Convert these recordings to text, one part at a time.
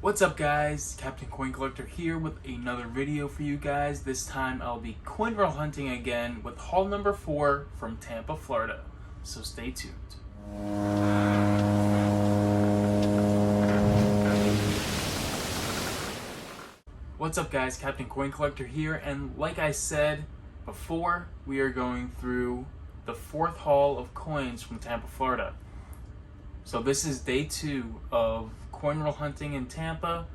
What's up guys, Captain Coin Collector here with another video for you guys. This time I'll be coin roll hunting again with haul number 4 from Tampa, Florida. So stay tuned. What's up guys, Captain Coin Collector here, and like I said before, we are going through the 4th haul of coins from Tampa, Florida. So this is day 2 of coin roll hunting in Tampa.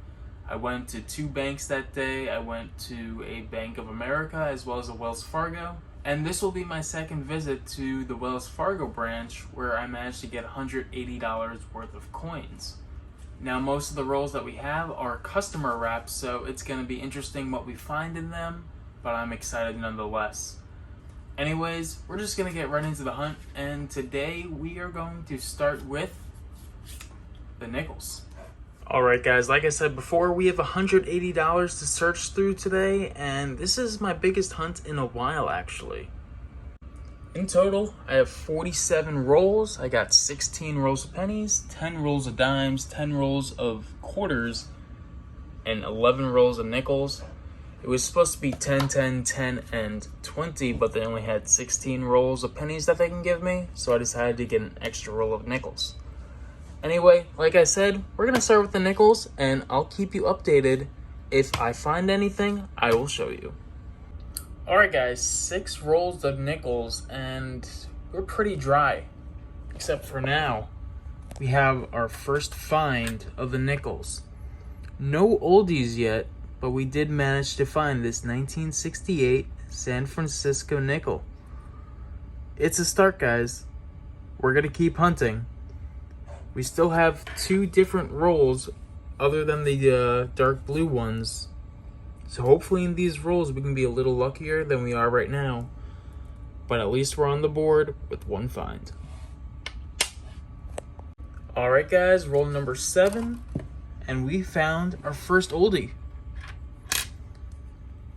I went to 2 banks that day. I went to a Bank of America as well as a Wells Fargo. And this will be my second visit to the Wells Fargo branch, where I managed to get $180 worth of coins. Now most of the rolls that we have are customer wraps, so it's going to be interesting what we find in them, but I'm excited nonetheless. Anyways, we're just going to get right into the hunt, and today we are going to start with the nickels. Alright guys, like I said before, we have $180 to search through today, and this is my biggest hunt in a while actually. In total, I have 47 rolls. I got 16 rolls of pennies, 10 rolls of dimes, 10 rolls of quarters, and 11 rolls of nickels. It was supposed to be 10, 10, 10, and 20, but they only had 16 rolls of pennies that they can give me, so I decided to get an extra roll of nickels. Anyway, like I said, we're going to start with the nickels, and I'll keep you updated. If I find anything, I will show you. Alright guys, 6 rolls of nickels, and we're pretty dry, except for now. We have our first find of the nickels. No oldies yet, but we did manage to find this 1968 San Francisco nickel. It's a start, guys. We're gonna keep hunting. We still have 2 different rolls other than the dark blue ones. So hopefully in these rolls we can be a little luckier than we are right now. But at least we're on the board with 1 find. Alright guys, roll number 7. And we found our first oldie.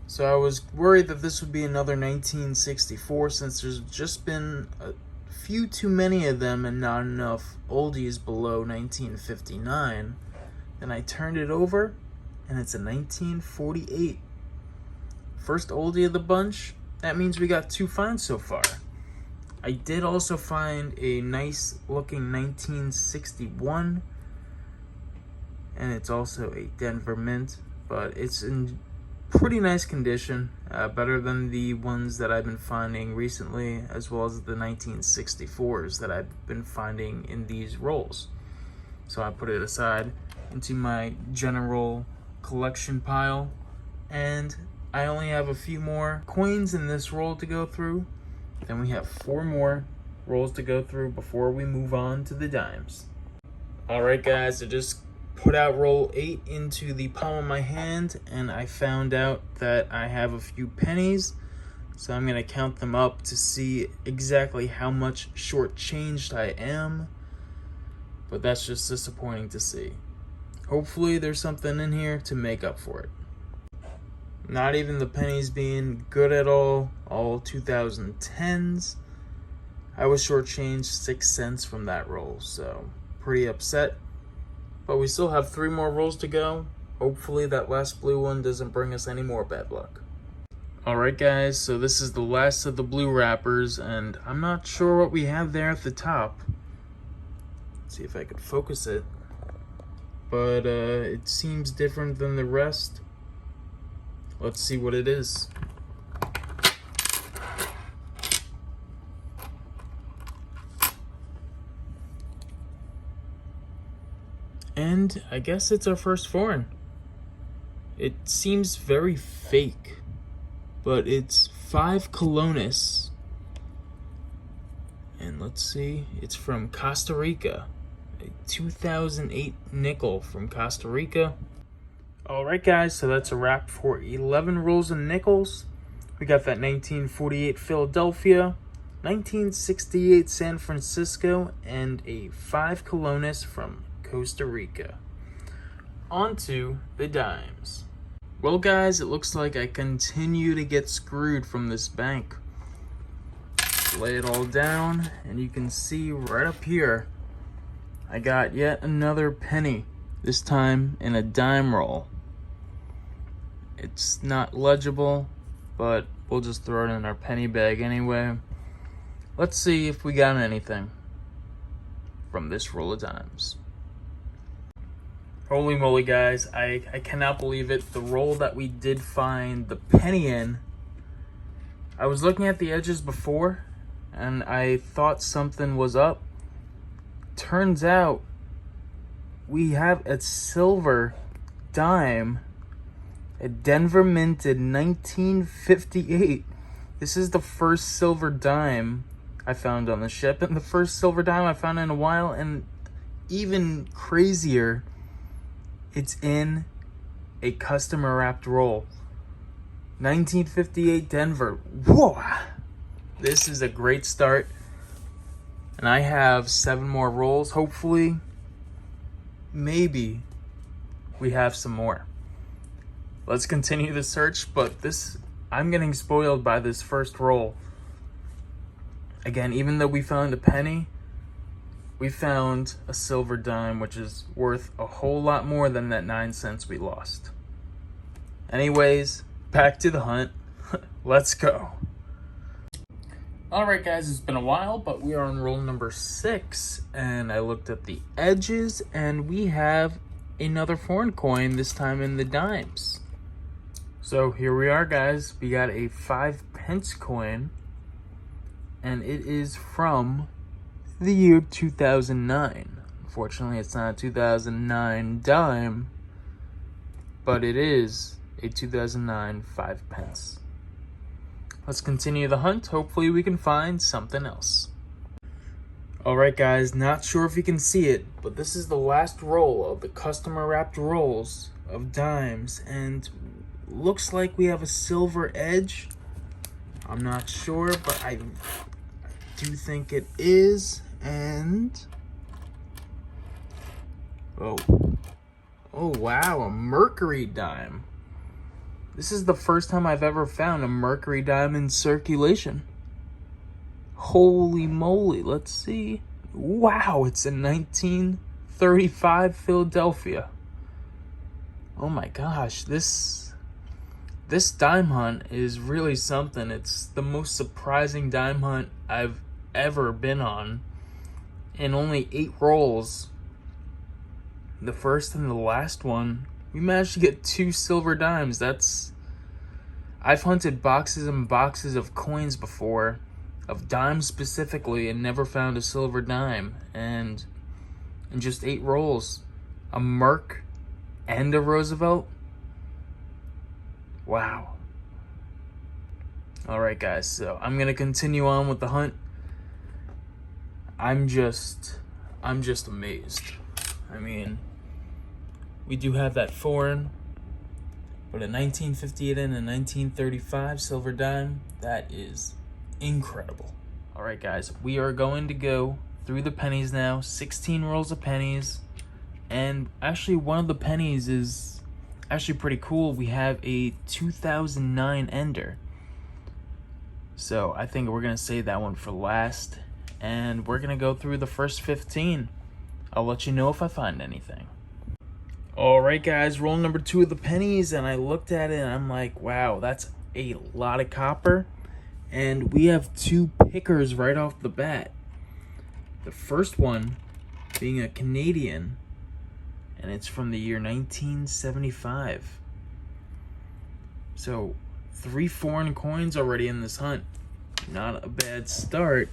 So I was worried that this would be another 1964 since there's just been a few too many of them and not enough oldies below 1959. Then I turned it over and it's a 1948. First oldie of the bunch. That means we got 2 finds so far. I did also find a nice looking 1961. And it's also a Denver mint, but it's in pretty nice condition, better than the ones that I've been finding recently, as well as the 1964s that I've been finding in these rolls. So I put it aside into my general collection pile, and I only have a few more coins in this roll to go through. Then we have 4 more rolls to go through before we move on to the dimes. Alright guys, I just put out roll 8 into the palm of my hand, and I found out that I have a few pennies, so I'm going to count them up to see exactly how much shortchanged I am, but that's just disappointing to see. Hopefully there's something in here to make up for it. Not even the pennies being good at all 2010s. I was shortchanged 6 cents from that roll, so pretty upset. But we still have 3 more rolls to go. Hopefully that last blue one doesn't bring us any more bad luck. Alright guys, so this is the last of the blue wrappers, and I'm not sure what we have there at the top. Let's see if I could focus it. But it seems different than the rest. Let's see what it is. And I guess it's our first foreign. It seems very fake, but it's 5 colones. And let's see, it's from Costa Rica. A 2008 nickel from Costa Rica. Alright guys, so that's a wrap for 11 rolls of nickels. We got that 1948 Philadelphia, 1968 San Francisco, and a 5 colones from Costa Rica. On to the dimes. Well guys, it looks like I continue to get screwed from this bank. Lay it all down, and you can see right up here I got yet another penny. this time in a dime roll. It's not legible, but we'll just throw it in our penny bag anyway. Let's see if we got anything from this roll of dimes. Holy moly, guys, I cannot believe it. The roll that we did find the penny in, I was looking at the edges before and I thought something was up. Turns out we have a silver dime, a Denver minted 1958. This is the first silver dime I found on the ship, and the first silver dime I found in a while, and even crazier, it's in a customer wrapped roll. 1958 Denver. Whoa! This is a great start. And I have 7 more rolls. Hopefully, maybe we have some more. Let's continue the search, but I'm getting spoiled by this first roll. Again, even though we found a penny, we found a silver dime, which is worth a whole lot more than that 9 cents we lost. Anyways, back to the hunt. Let's go. Alright guys, it's been a while, but we are on roll number 6, and I looked at the edges, and we have another foreign coin, this time in the dimes. So here we are, guys. We got a 5-pence coin, and it is from the year 2009. Unfortunately, it's not a 2009 dime, but it is a 2009 5-pence. Let's continue the hunt. Hopefully we can find something else. Alright guys, not sure if you can see it, but this is the last roll of the customer wrapped rolls of dimes, and looks like we have a silver edge. I'm not sure, but I do think it is. And oh wow, a Mercury Dime. This is the first time I've ever found a Mercury Dime in circulation. Holy moly, let's see. Wow, it's in 1935 Philadelphia. Oh my gosh, this dime hunt is really something. It's the most surprising dime hunt I've ever been on. In only 8 rolls, the first and the last one, we managed to get 2 silver dimes. I've hunted boxes and boxes of coins before, of dimes specifically, and never found a silver dime. And in just 8 rolls, a Merc and a Roosevelt. Wow. Alright guys, so I'm gonna continue on with the hunt. I'm just amazed. I mean, we do have that foreign, but a 1958 and a 1935 silver dime, that is incredible. Alright guys, we are going to go through the pennies now. 16 rolls of pennies, and actually one of the pennies is actually pretty cool. We have a 2009 ender, so I think we're gonna save that one for last, and we're gonna go through the first 15. I'll let you know if I find anything. Alright guys, roll number 2 of the pennies, and I looked at it and I'm like, wow, that's a lot of copper. And we have 2 pickers right off the bat. The first one being a Canadian, and it's from the year 1975. So 3 foreign coins already in this hunt. Not a bad start.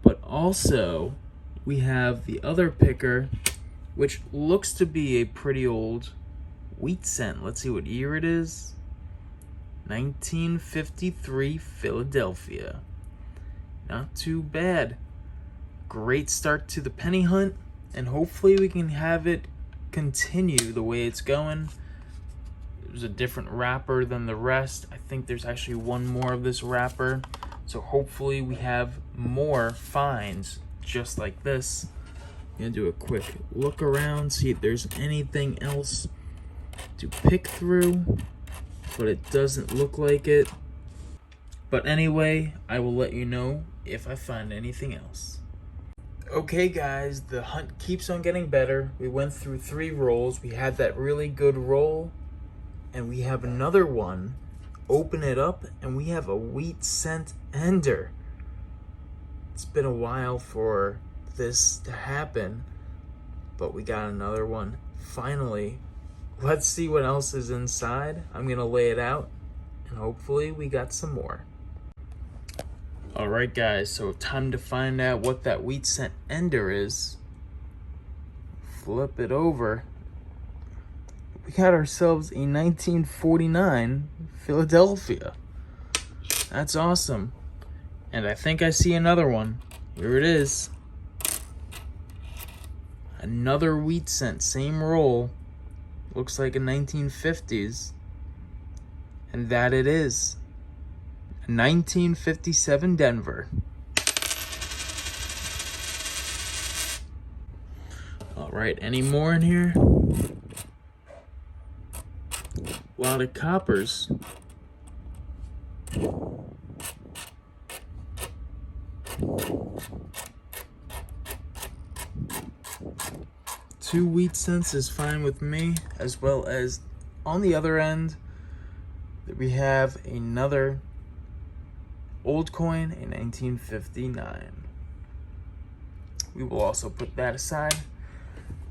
But also, we have the other picker, which looks to be a pretty old wheat cent. Let's see what year it is. 1953 Philadelphia. Not too bad. Great start to the penny hunt, and hopefully we can have it continue the way it's going. There's a different wrapper than the rest. I think there's actually one more of this wrapper, so hopefully we have more finds just like this. I'm gonna do a quick look around, see if there's anything else to pick through, but it doesn't look like it. But anyway, I will let you know if I find anything else. Okay guys, the hunt keeps on getting better. We went through 3 rolls. We had that really good roll, and we have another one. Open it up, and we have a wheat cent ender. It's been a while for this to happen, but we got another one. Finally, let's see what else is inside. I'm gonna lay it out, and hopefully we got some more. Alright guys, so time to find out what that wheat cent ender is. Flip it over. We got ourselves a 1949 Philadelphia. That's awesome. And I think I see another one. Here it is. Another wheat cent, same roll. Looks like a 1950s. And that it is. 1957 Denver. All right, any more in here? A lot of coppers. Two wheat cents is fine with me, as well as on the other end we have another old coin in 1959. We will also put that aside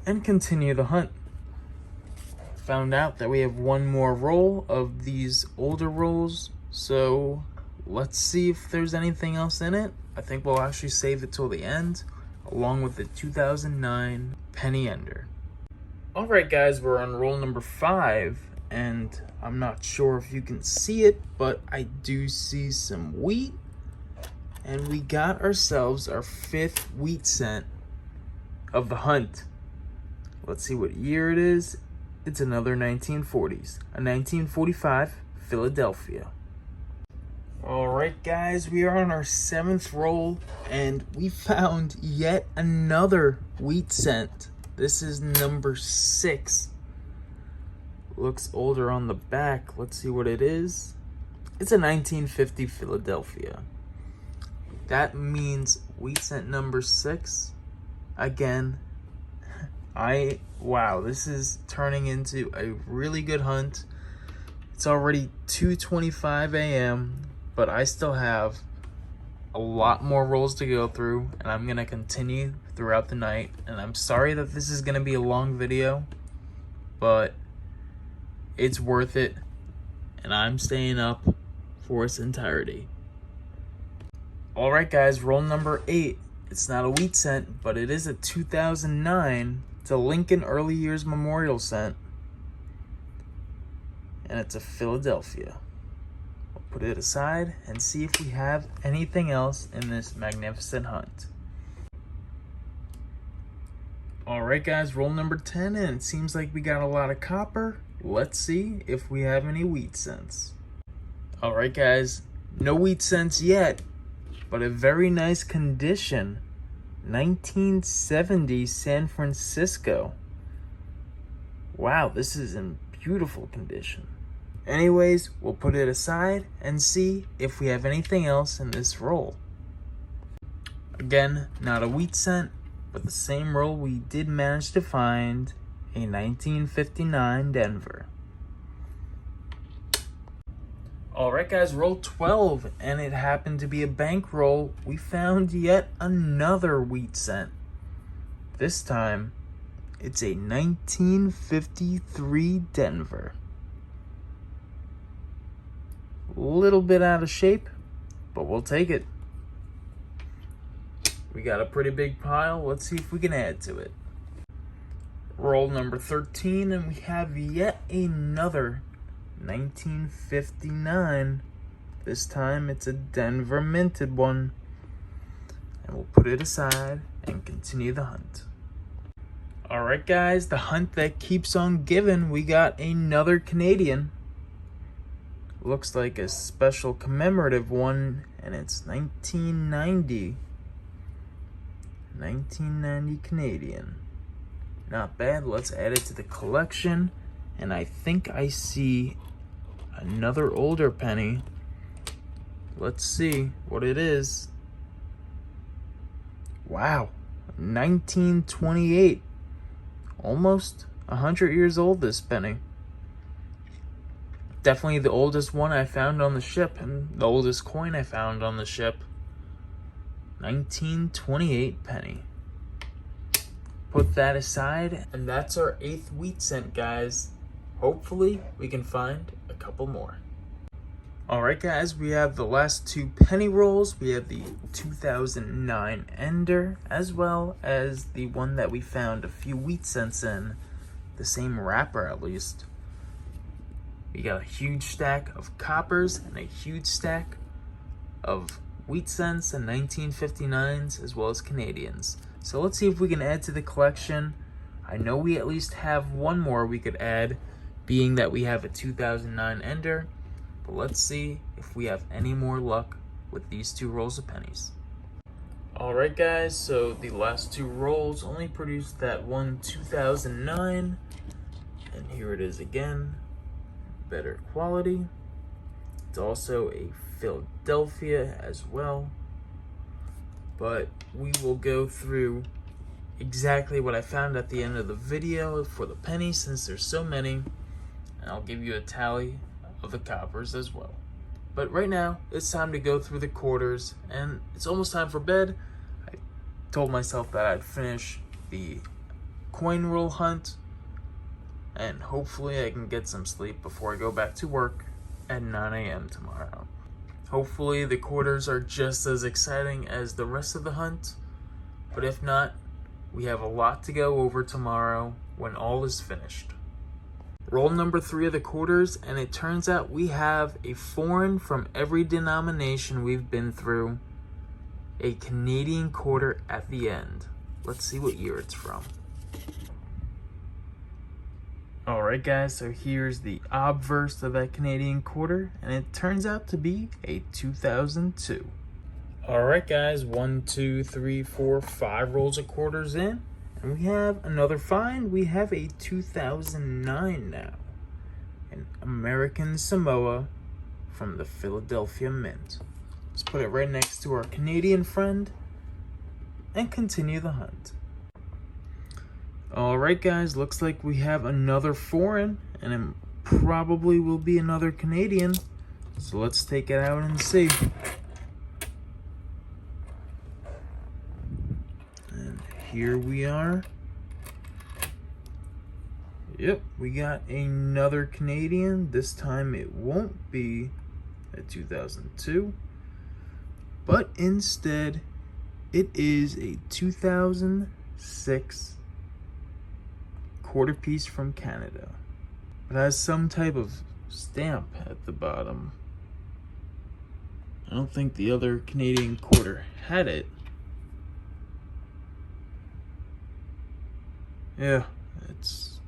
and continue the hunt. Found out that we have one more roll of these older rolls, so let's see if there's anything else in it. I think we'll actually save it till the end, along with the 2009 penny ender. Alright guys, we're on roll number 5, and I'm not sure if you can see it, but I do see some wheat, and we got ourselves our 5th wheat cent of the hunt. Let's see what year it is. It's another 1940s, a 1945 Philadelphia. Alright guys, we are on our 7th roll, and we found yet another wheat cent. This is number 6. Looks older on the back. Let's see what it is. It's a 1950 Philadelphia. That means wheat cent number 6. Again, wow, this is turning into a really good hunt. It's already 2:25 a.m., but I still have a lot more rolls to go through, and I'm gonna continue throughout the night. And I'm sorry that this is gonna be a long video, but it's worth it, and I'm staying up for its entirety. Alright guys, roll number 8. It's not a wheat cent, but it is a 2009. It's a Lincoln Early Years Memorial cent. And it's a Philadelphia. We'll put it aside and see if we have anything else in this magnificent hunt. Alright guys, roll number 10, and it seems like we got a lot of copper. Let's see if we have any wheat cents. Alright guys, no wheat cents yet, but a very nice condition. 1970 San Francisco. Wow, this is in beautiful condition. Anyways, we'll put it aside and see if we have anything else in this roll. Again, not a wheat cent, but the same roll we did manage to find, a 1959 Denver. Alright guys, roll 12, and it happened to be a bank roll. We found yet another wheat cent. This time, it's a 1953 Denver. A little bit out of shape, but we'll take it. We got a pretty big pile. Let's see if we can add to it. Roll number 13, and we have yet another 1959. This time it's a Denver minted one. And we'll put it aside and continue the hunt. Alright guys, the hunt that keeps on giving. We got another Canadian. Looks like a special commemorative one, and it's 1990. 1990 Canadian. Not bad. Let's add it to the collection. And I think I see another older penny. Let's see what it is. Wow, 1928. Almost 100 years old, this penny. Definitely the oldest one I found on the ship, and the oldest coin I found on the ship. 1928 penny. Put that aside, and that's our 8th wheat cent, guys. Hopefully we can find a couple more. Alright guys, we have the last 2 penny rolls. We have the 2009 Ender, as well as the one that we found a few wheat cents in. The same wrapper, at least. We got a huge stack of coppers and a huge stack of wheat cents and 1959s, as well as Canadians. So let's see if we can add to the collection. I know we at least have one more we could add, being that we have a 2009 Ender. But let's see if we have any more luck with these 2 rolls of pennies. Alright guys, so the last 2 rolls only produced that one 2009. And here it is again. Better quality. It's also a Philadelphia as well. But we will go through exactly what I found at the end of the video for the pennies, since there's so many. And I'll give you a tally of the coppers as well. But right now, it's time to go through the quarters, and it's almost time for bed. I told myself that I'd finish the coin roll hunt, and hopefully I can get some sleep before I go back to work at 9 a.m. tomorrow. Hopefully the quarters are just as exciting as the rest of the hunt, but if not, we have a lot to go over tomorrow when all is finished. Roll number 3 of the quarters, and it turns out we have a foreign from every denomination we've been through. A Canadian quarter at the end. Let's see what year it's from. Alright guys, so here's the obverse of that Canadian quarter, and it turns out to be a 2002. Alright guys, 1, 2, 3, 4, 5 rolls of quarters in. And we have another find. We have a 2009 now. An American Samoa from the Philadelphia Mint. Let's put it right next to our Canadian friend and continue the hunt. Alright guys, looks like we have another foreign, and it probably will be another Canadian. So let's take it out and see. Here we are. Yep, we got another Canadian. This time it won't be a 2002, but instead it is a 2006 quarter piece from Canada. It has some type of stamp at the bottom. I don't think the other Canadian quarter had it. Yeah, it's...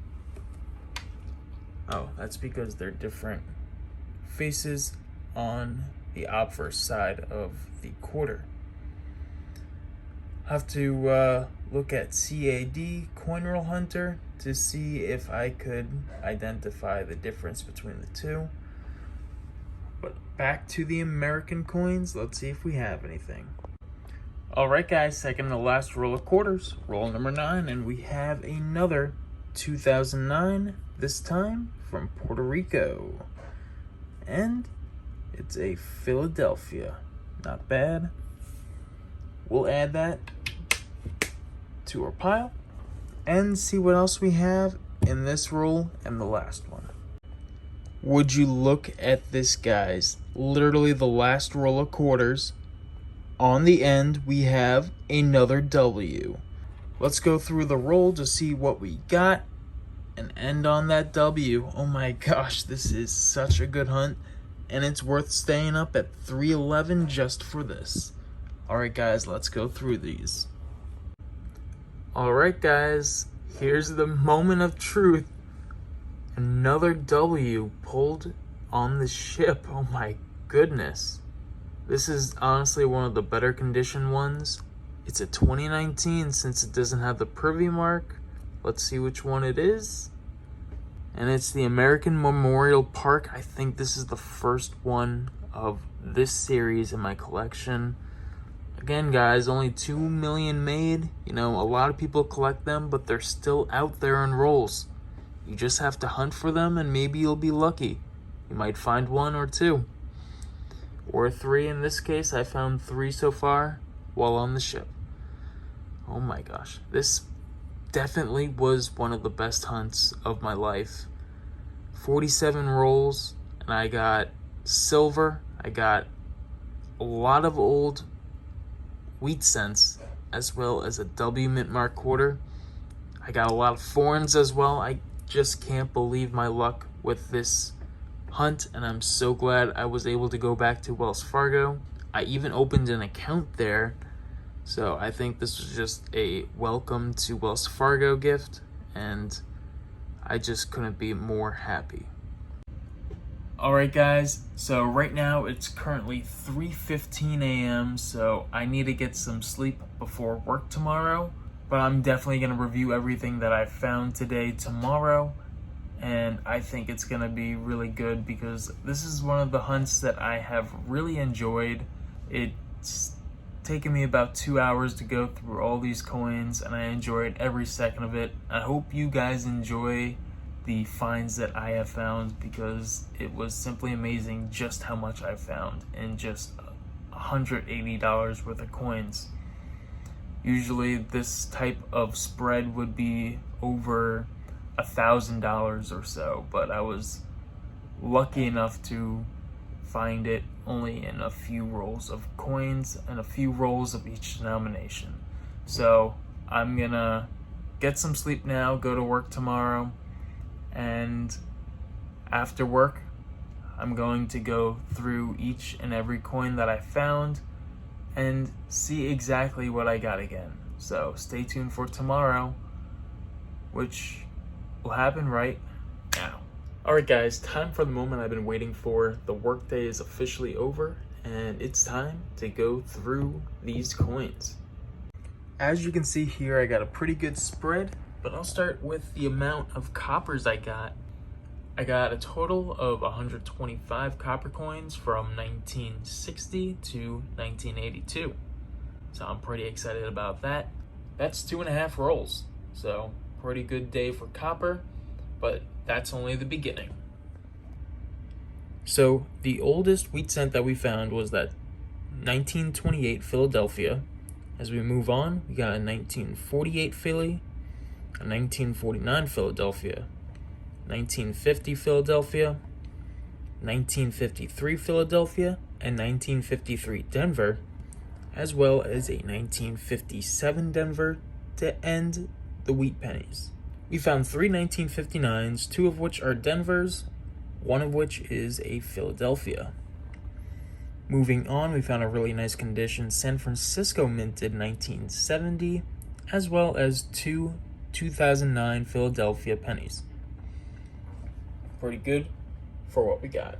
Oh, that's because they're different faces on the obverse side of the quarter. Have to look at CAD, Coin Roll Hunter, to see if I could identify the difference between the two. But back to the American coins, let's see if we have anything. Alright guys, second to last roll of quarters, roll number 9, and we have another 2009, this time from Puerto Rico. And it's a Philadelphia. Not bad. We'll add that to our pile and see what else we have in this roll and the last one. Would you look at this, guys? Literally the last roll of quarters. On the end, we have another W. Let's go through the roll to see what we got and end on that W. Oh my gosh, this is such a good hunt, and it's worth staying up at 311 just for this. Alright guys, let's go through these. Alright guys, here's the moment of truth. Another W pulled on the ship. Oh my goodness. This is honestly one of the better condition ones. It's a 2019 since it doesn't have the privy mark. Let's see which one it is. And it's the American Memorial Park. I think this is the first one of this series in my collection. Again, guys, only 2 million made. You know, a lot of people collect them, but they're still out there in rolls. You just have to hunt for them, and maybe you'll be lucky. You might find 1 or 2. Or 3 in this case. I found 3 so far while on the ship. Oh my gosh. This definitely was one of the best hunts of my life. 47 rolls, and I got silver. I got a lot of old wheat cents, as well as a W mint mark quarter. I got a lot of foreigns as well. I just can't believe my luck with this hunt, and I'm so glad I was able to go back to Wells Fargo. I even opened an account there, so I think this was just a welcome to Wells Fargo gift, and I just couldn't be more happy. Alright guys, so right now it's currently 3:15 a.m. so I need to get some sleep before work tomorrow, but I'm definitely going to review everything that I found today tomorrow, and I think it's going to be really good because this is one of the hunts that I have really enjoyed. It's taken me about 2 hours to go through all these coins, and I enjoyed every second of it. I hope you guys enjoy the finds that I have found, because it was simply amazing just how much I found in just $180 worth of coins. Usually this type of spread would be over $1,000 or so, but I was lucky enough to find it only in a few rolls of coins and a few rolls of each denomination. So I'm gonna get some sleep now, go to work tomorrow, and after work I'm going to go through each and every coin that I found and see exactly what I got again. So stay tuned for tomorrow, which will happen right now. Alright guys, time for the moment I've been waiting for. The workday is officially over, and it's time to go through these coins. As you can see here, I got a pretty good spread, but I'll start with the amount of coppers I got. I got a total of 125 copper coins from 1960 to 1982. So I'm pretty excited about that. That's 2.5 rolls. So pretty good day for copper, but that's only the beginning. So the oldest wheat cent that we found was that 1928 Philadelphia. As we move on, we got a 1948 Philly, a 1949 Philadelphia, 1950 Philadelphia, 1953 Philadelphia, and 1953 Denver, as well as a 1957 Denver to end the wheat pennies. We found 3 1959s, 2 of which are Denvers, 1 of which is a Philadelphia. Moving on, we found a really nice condition San Francisco minted 1970, as well as 2 2009 Philadelphia pennies. Pretty good for what we got.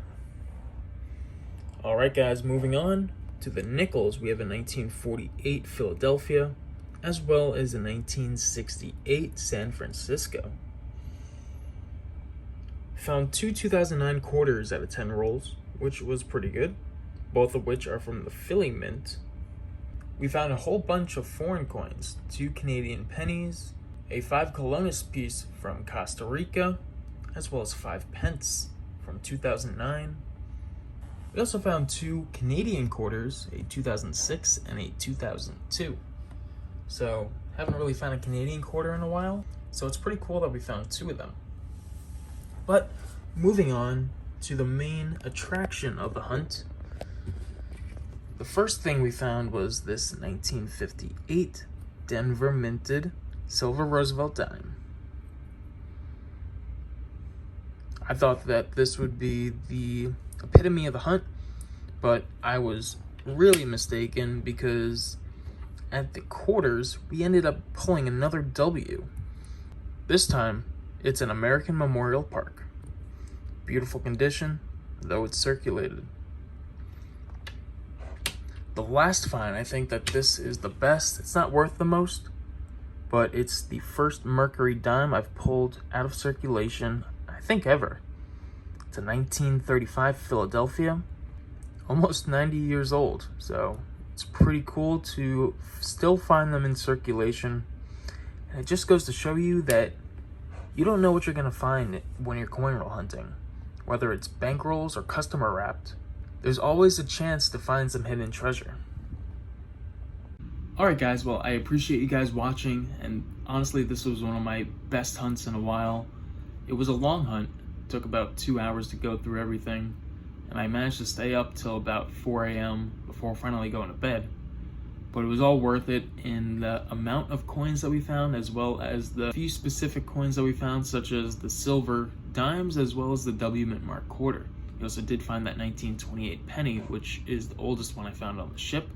Alright guys, moving on to the nickels, we have a 1948 Philadelphia, as well as a 1968 San Francisco. Found 2 2009 quarters out of 10 rolls, which was pretty good, both of which are from the Philly Mint. We found a whole bunch of foreign coins, 2 Canadian pennies, a 5 colones piece from Costa Rica, as well as 5 pence from 2009. We also found 2 Canadian quarters, a 2006 and a 2002. So, haven't really found a Canadian quarter in a while, so it's pretty cool that we found 2 of them. But, moving on to the main attraction of the hunt, the first thing we found was this 1958 Denver minted silver Roosevelt dime. I thought that this would be the epitome of the hunt, but I was really mistaken because at the quarters, we ended up pulling another W. This time, it's an American Memorial Park. Beautiful condition, though it's circulated. The last find, I think that this is the best. It's not worth the most, but it's the first Mercury Dime I've pulled out of circulation, I think ever. It's a 1935 Philadelphia, almost 90 years old, so It's pretty cool to still find them in circulation. And it just goes to show you that you don't know what you're going to find when you're coin roll hunting. Whether it's bankrolls or customer wrapped, there's always a chance to find some hidden treasure. Alright guys, well, I appreciate you guys watching, and honestly this was one of my best hunts in a while. It was a long hunt, it took about 2 hours to go through everything, and I managed to stay up till about 4 a.m. before finally going to bed. But it was all worth it in the amount of coins that we found, as well as the few specific coins that we found, such as the silver dimes as well as the W Mint Mark quarter. We also did find that 1928 penny, which is the oldest one I found on the ship,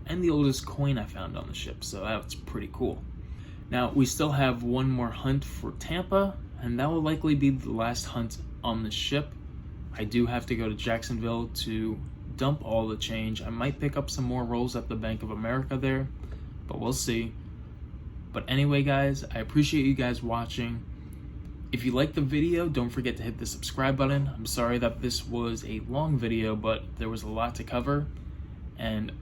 and the oldest coin I found on the ship, so that's pretty cool. Now, we still have one more hunt for Tampa, and that will likely be the last hunt on the ship. I do have to go to Jacksonville to dump all the change. I might pick up some more rolls at the Bank of America there, but we'll see. But anyway guys, I appreciate you guys watching. If you liked the video, don't forget to hit the subscribe button. I'm sorry that this was a long video, but there was a lot to cover, and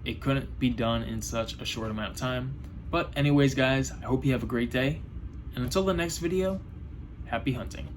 it couldn't be done in such a short amount of time. But anyways guys, I hope you have a great day, and until the next video, happy hunting.